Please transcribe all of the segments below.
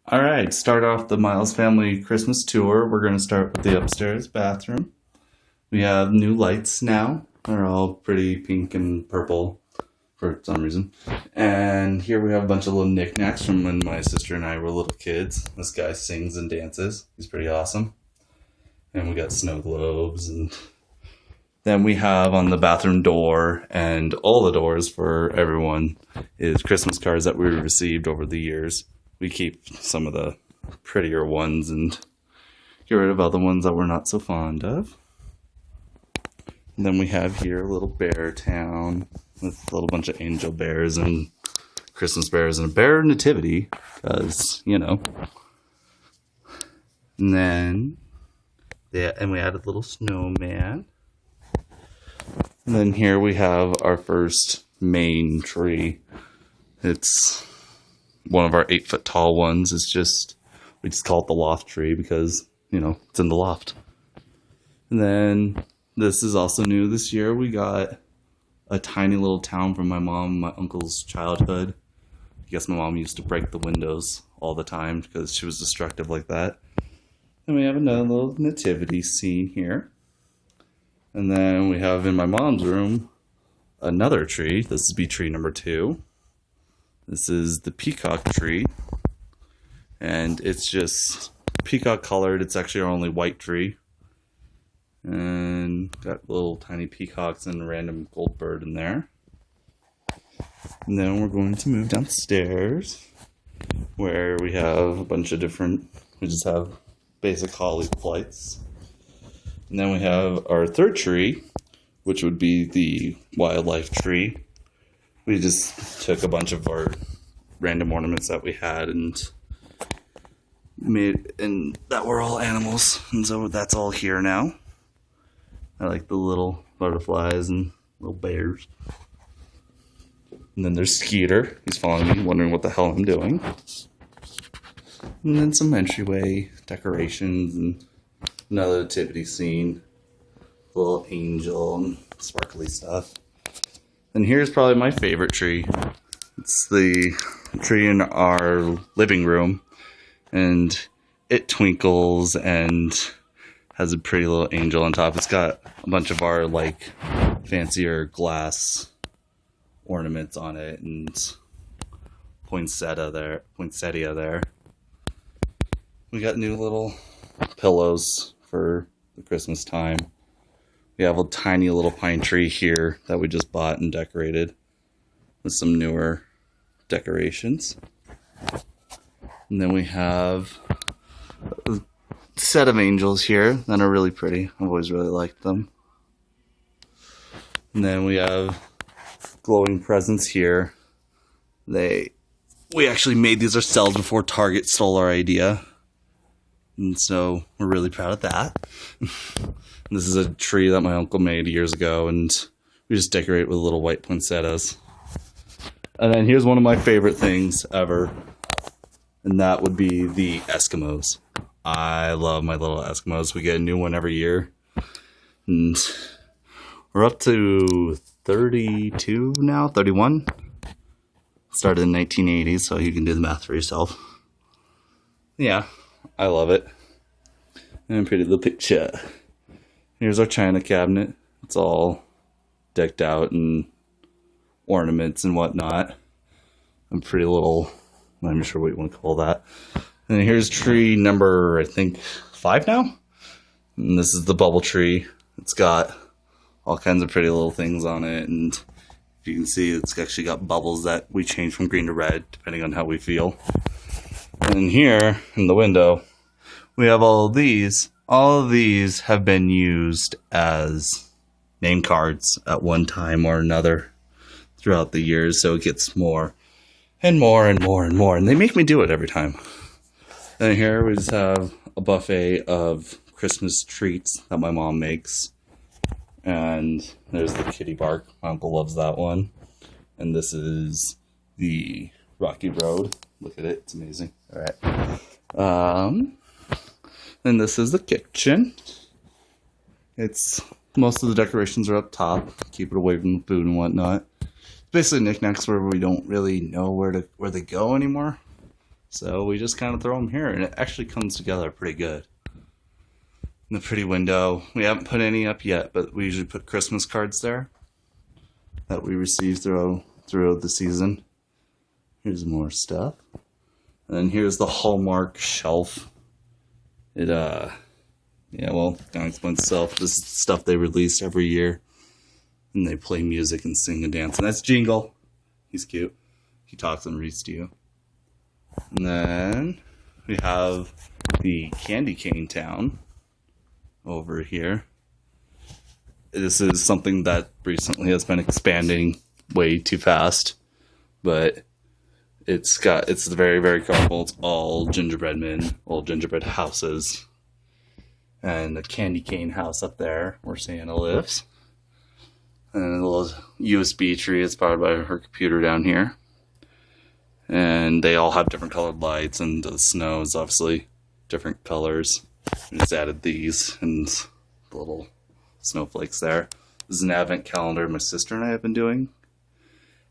All right, start off the Miles family Christmas tour. We're going to start with the upstairs bathroom. We have new lights now. They're all pretty pink and purple for some reason. And here we have a bunch of little knickknacks from when my sister and I were little kids. This guy sings and dances. He's pretty awesome. And we got snow globes. And then we have on the bathroom door and all the doors for everyone is Christmas cards that we received over the years. We keep some of the prettier ones and get rid of other ones that we're not so fond of. And then we have here a little bear town with a little bunch of angel bears and Christmas bears and a bear nativity, because, you know. And then, and we added a little snowman. And then here we have our first main tree. It's one of our 8-foot tall ones. It's just, we just call it the loft tree because, you know, it's in the loft. And then this is also new this year. We got a tiny little town from my mom and my uncle's childhood. I guess my mom used to break the windows all the time because she was destructive like that. And we have another little nativity scene here. And then we have in my mom's room another tree. This would be tree number 2. This is the peacock tree, and it's just peacock colored. It's actually our only white tree, and got little tiny peacocks and a random gold bird in there. And then we're going to move downstairs, where we have a bunch of different, we just have basic holly lights. And then we have our third tree, which would be the wildlife tree. We just took a bunch of our random ornaments that we had and made, and that were all animals. And so that's all here now. I like the little butterflies and little bears. And then there's Skeeter. He's following me, wondering what the hell I'm doing. And then some entryway decorations and another nativity scene. Little angel and sparkly stuff. And here's probably my favorite tree. It's the tree in our living room, and it twinkles and has a pretty little angel on top. It's got a bunch of our like fancier glass ornaments on it and poinsettia there. We got new little pillows for the Christmas time. We have a tiny little pine tree here that we just bought and decorated with some newer decorations. And then we have a set of angels here that are really pretty. I've always really liked them. And then we have glowing presents here. We actually made these ourselves before Target stole our idea. And so we're really proud of that. This is a tree that my uncle made years ago, and we just decorate with little white poinsettias. And then here's one of my favorite things ever, and that would be the Eskimos. I love my little Eskimos. We get a new one every year. And we're up to 32 now, 31. Started in 1980, so you can do the math for yourself. Yeah, I love it. And a pretty little picture. Here's our china cabinet. It's all decked out and ornaments and whatnot. A pretty little, I'm not even sure what you want to call that. And here's tree number, I think, 5 now. And this is the bubble tree. It's got all kinds of pretty little things on it. And if you can see, it's actually got bubbles that we change from green to red, depending on how we feel. And here, in the window, we have all of these. All of these have been used as name cards at one time or another throughout the years, so it gets more and more and more and more, and they make me do it every time. And here we just have a buffet of Christmas treats that my mom makes. And there's the kitty bark. My uncle loves that one. And this is the Rocky Road. Look at it. It's amazing. All right. And this is the kitchen. It's most of the decorations are up top. Keep it away from the food and whatnot. It's basically knickknacks where we don't really know where they go anymore. So we just kind of throw them here, and it actually comes together pretty good. In the pretty window, we haven't put any up yet, but we usually put Christmas cards there that we receive throughout the season. Here's more stuff. And then here's the Hallmark shelf. It, yeah, well, kind of explains itself. This is the stuff they release every year. And they play music and sing and dance. And that's Jingle. He's cute. He talks and reads to you. And then we have the Candy Cane Town over here. This is something that recently has been expanding way too fast. But it's very, very colorful. It's all gingerbread men, old gingerbread houses. And the candy cane house up there where Santa lives. And a little USB tree is powered by her computer down here. And they all have different colored lights, and the snow is obviously different colors. We just added these and the little snowflakes there. This is an advent calendar my sister and I have been doing.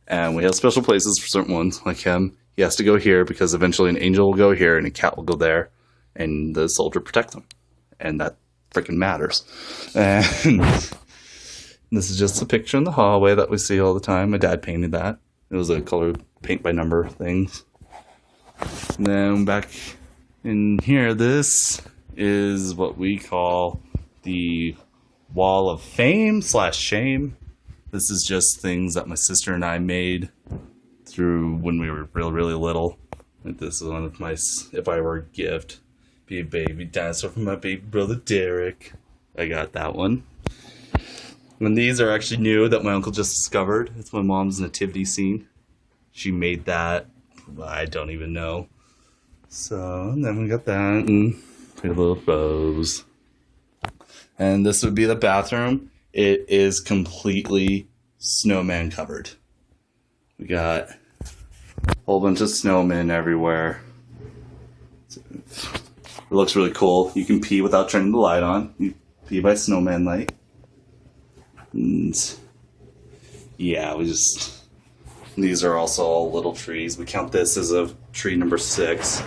And we have special places for certain ones, like him. He has to go here because eventually an angel will go here and a cat will go there, and the soldier protects him. And that freaking matters. And this is just a picture in the hallway that we see all the time. My dad painted that. It was a colored paint by number things. And then back in here, this is what we call the Wall of Fame / Shame. This is just things that my sister and I made through when we were really, really little. Like this is one of my, if I were a gift, be a baby dinosaur from my baby brother Derek. I got that one. And these are actually new that my uncle just discovered. It's my mom's nativity scene. She made that. I don't even know. So, and then we got that and pretty little bows. And this would be the bathroom. It is completely snowman covered. We got a whole bunch of snowmen everywhere. It looks really cool. You can pee without turning the light on. You pee by snowman light. And yeah, these are also all little trees. We count this as a tree number 6.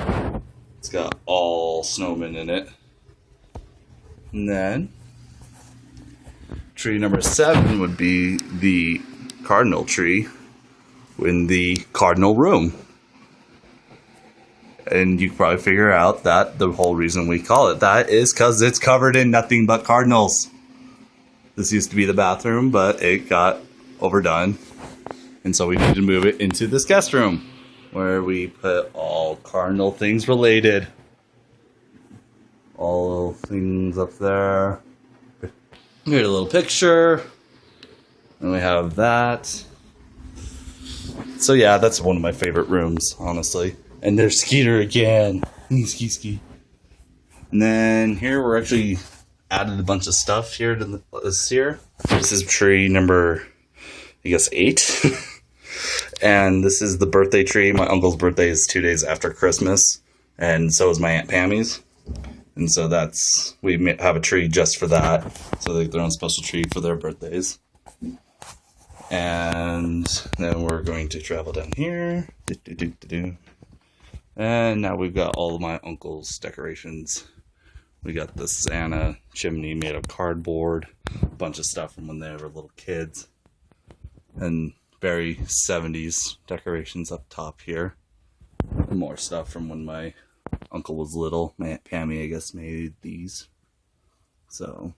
It's got all snowmen in it. And then tree number 7 would be the cardinal tree in the cardinal room. And you can probably figure out that the whole reason we call it that is because it's covered in nothing but cardinals. This used to be the bathroom, but it got overdone. And so we needed to move it into this guest room where we put all cardinal things related. All things up there. Here's a little picture. And we have that. So yeah, that's one of my favorite rooms, honestly. And there's Skeeter again. Ski. And then here we're actually added a bunch of stuff here to this year. This is tree number, I guess, 8. And this is the birthday tree. My uncle's birthday is 2 days after Christmas. And so is my Aunt Pammy's. And so we have a tree just for that. So they have their own special tree for their birthdays. And then we're going to travel down here. And now we've got all of my uncle's decorations. We got the Santa chimney made of cardboard. A bunch of stuff from when they were little kids. And very 70s decorations up top here. More stuff from when my uncle was little. My Aunt Pammy, I guess, made these. So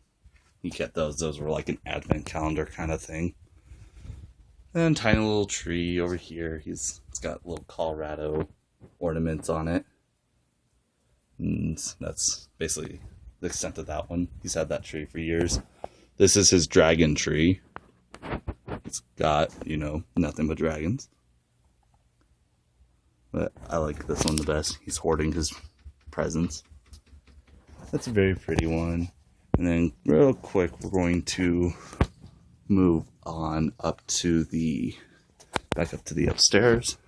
he kept those. Those were like an advent calendar kind of thing. And tiny little tree over here. It's got little Colorado ornaments on it. And that's basically the extent of that one. He's had that tree for years. This is his dragon tree. It's got, nothing but dragons. But I like this one the best. He's hoarding his presents. That's a very pretty one. And then real quick, we're going to move on back up to the upstairs.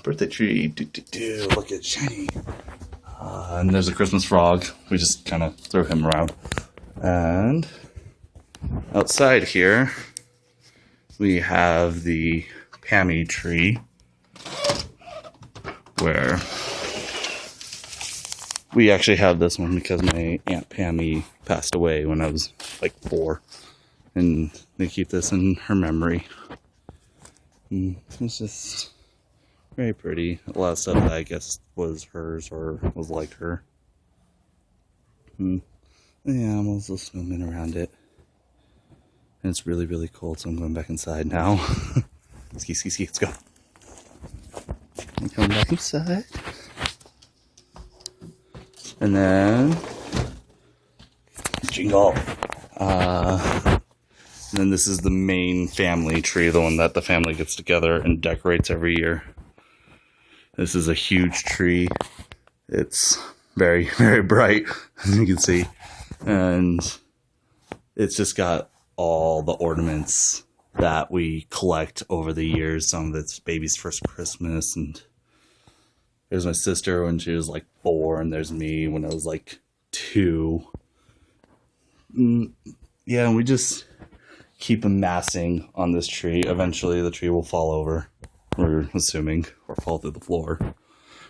Birthday tree, look at shiny. And there's a Christmas frog. We just kind of throw him around. And outside here, we have the Pammy tree. where we actually have this one because my Aunt Pammy passed away when I was like 4. And they keep this in her memory. And it's just very pretty. A lot of stuff that I guess was hers or was like her. And the animals just swimming around it. And it's really, really cold, so I'm going back inside now. Ski, let's go. I'm coming back inside. And then jingle. And then this is the main family tree, the one that the family gets together and decorates every year. This is a huge tree. It's very, very bright, as you can see. And it's just got all the ornaments that we collect over the years. Some of it's baby's first Christmas, and there's my sister when she was like 4, and there's me when I was like 2. Yeah, and we just keep amassing on this tree. Eventually the tree will fall over, we're assuming, or fall through the floor.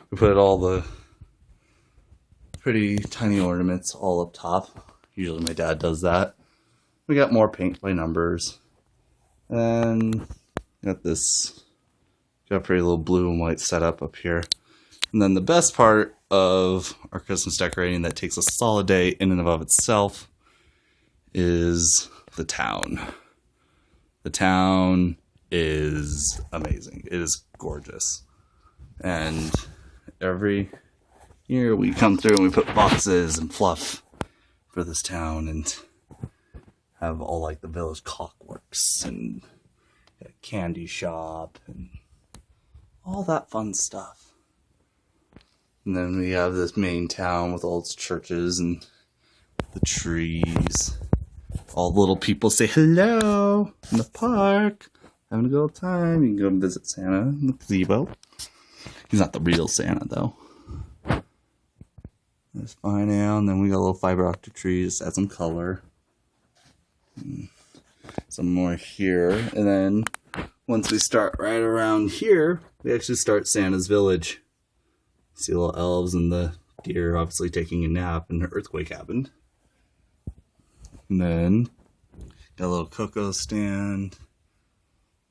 We put all the pretty tiny ornaments all up top. Usually my dad does that. We got more paint by numbers. And got this, got a pretty little blue and white setup up here. And then the best part of our Christmas decorating that takes a solid day in and of itself is the town. The town is amazing. It is gorgeous. And every year we come through and we put boxes and fluff for this town and have all like the village clockworks and a candy shop and all that fun stuff. And then we have this main town with all its churches and the trees. All the little people say hello in the park. Having a good time. You can go and visit Santa in the gazebo. He's not the real Santa though. That's fine now. And then we got a little fiber optic trees. Add some color. Some more here. And then once we start right around here, we actually start Santa's village. See the little elves and the deer obviously taking a nap, and an earthquake happened. And then got a little cocoa stand.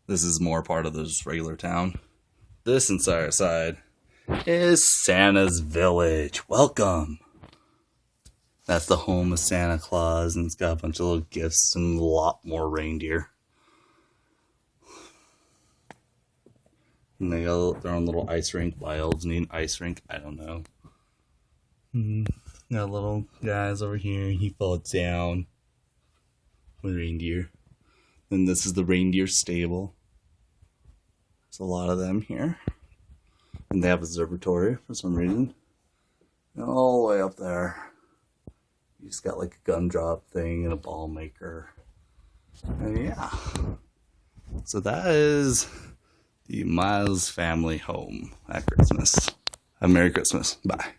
This is more part of this regular town. This entire side is Santa's village. Welcome. That's the home of Santa Claus, and it's got a bunch of little gifts and a lot more reindeer. And they got their own little ice rink. Why elves need an ice rink, I don't know. Got little guys over here. He floats down with reindeer. And this is the reindeer stable. There's a lot of them here. And they have an observatory for some reason. And all the way up there, you just got like a gumdrop thing and a ball maker. And yeah. So that is the Miles family home at Christmas. Have a Merry Christmas. Bye.